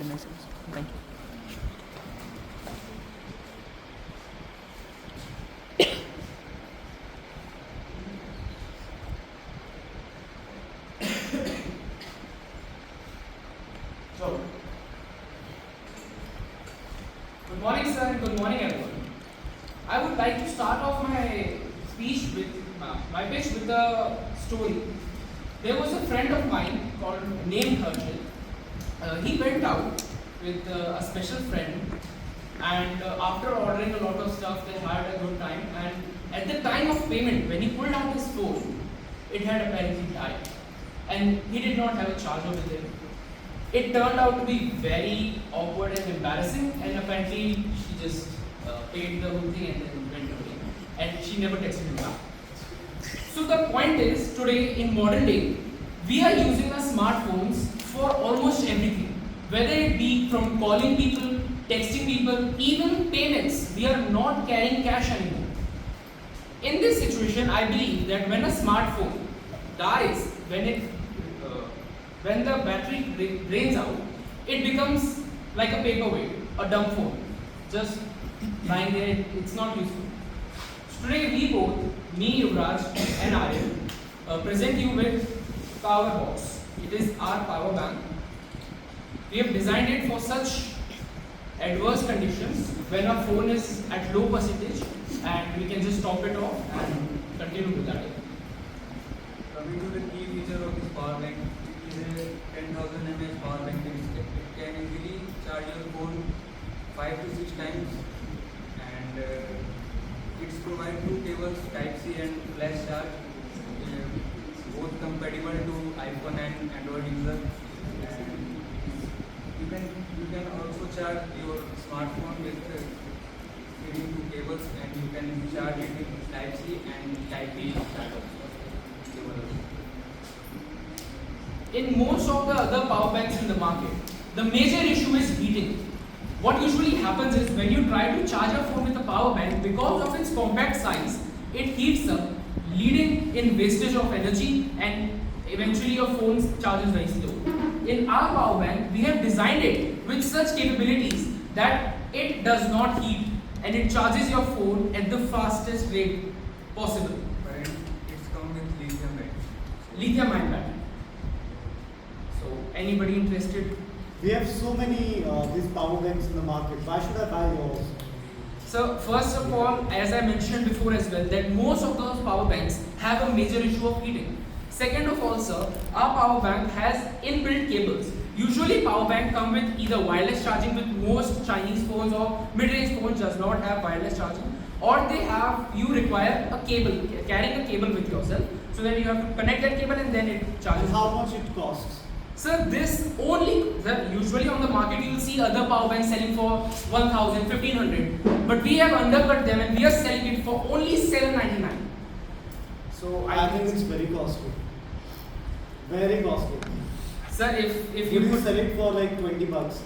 license. Thank you. So, good morning, sir, and good morning, everyone. I would like to start off my speech with my pitch with a story. There was a friend of mine named Herschel. He went out with a special friend, and after ordering a lot of stuff, they had a good time. And at the time of payment, when he pulled out his phone, it had apparently died, and he did not have a charger with him. It turned out to be very awkward and embarrassing, and apparently she just paid the whole thing and then went away. And she never texted him back. So the point is, today in modern day, we are using our smartphones for almost everything. Whether it be from calling people, texting people, even payments, we are not carrying cash anymore. In this situation, I believe that when a smartphone dies, when the battery drains out, it becomes like a paperweight, a dumb phone, just lying there. It's not useful. So today we both, me, Yuvraj, and Aryan, present you with PowerBox. It is our power bank. We have designed it for such adverse conditions when our phone is at low percentage, and we can just top it off and continue with that. Coming to the key feature of this power bank, it is a 10,000 mAh power bank. It can easily charge your phone 5 to 6 times, and it's provided two cables, Type C and flash charge, both compatible to iPhone and Android user. And you can also charge your smartphone with feeding two cables, and you can charge it with Type C and Type B cable. In most of the other power banks in the market, the major issue is heating. What usually happens is when you try to charge a phone with a power bank, because of its compact size, it heats up, leading in wastage of energy, and eventually your phone charges very slow. In our power bank, we have designed it with such capabilities that it does not heat and it charges your phone at the fastest rate possible. But it's come with lithium battery. Lithium-ion battery. So, anybody interested? We have so many these power banks in the market. Why should I buy yours? So, first of all, as I mentioned before as well, that most of those power banks have a major issue of heating. Second of all, sir, our power bank has inbuilt cables. Usually, power bank come with either wireless charging, with most Chinese phones or mid-range phones does not have wireless charging, or you require a cable, carrying a cable with yourself. So then you have to connect that cable and then it charges. How much it costs? Sir, usually on the market you will see other power banks selling for 1,000, 1,500, but we have undercut them and we are selling it for only 799. So I think it's very costly. Very costly. Sir, if You you will sell it for like 20 bucks.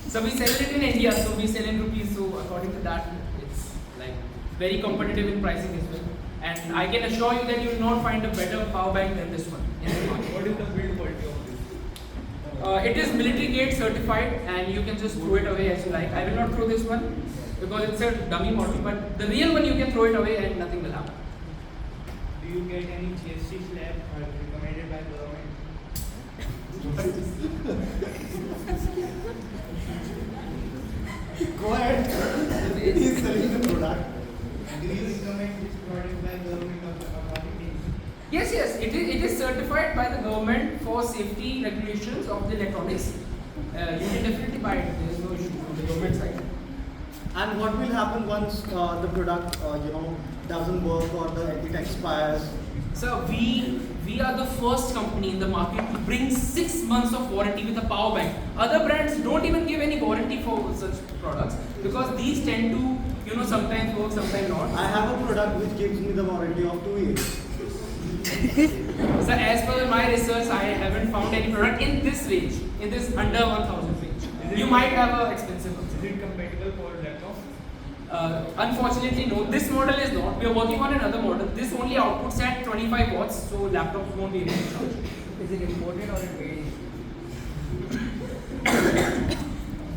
So we sell it in India, so we sell in rupees, so according to that, it's like very competitive in pricing as well. And I can assure you that you will not find a better power bank than this one in the market. What is the build quality of this? It is military grade certified, and you can just throw it away as you like. I will not throw this one because it's a dummy model, but the real one you can throw it away and nothing will happen. Do you get any GST slab recommended by government? Go ahead. He's selling the product. Do you recommend this product by government or marketing? Yes, it is certified by the government for safety regulations of the electronics. You can definitely buy it. There is no issue from the government side. And what will happen once the product doesn't work or it expires? So we are the first company in the market to bring 6 months of warranty with a power bank. Other brands don't even give any warranty for such products because these tend to sometimes work, sometimes not. I have a product which gives me the warranty of 2 years. So as per my research, I haven't found any product in this range, in this under 1,000 range. You might have an expensive one. Is it compatible for laptop? Unfortunately, no. This model is not. We are working on another model. This only outputs at 25 watts, so laptops won't be able to charge. Is it imported or it made?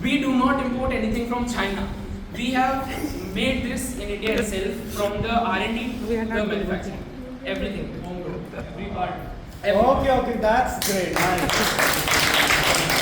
We do not import anything from China. We have made this in India itself, from the R&D to the manufacturing. Everything, homegrown. Every part. Everything. Okay, that's great. Nice.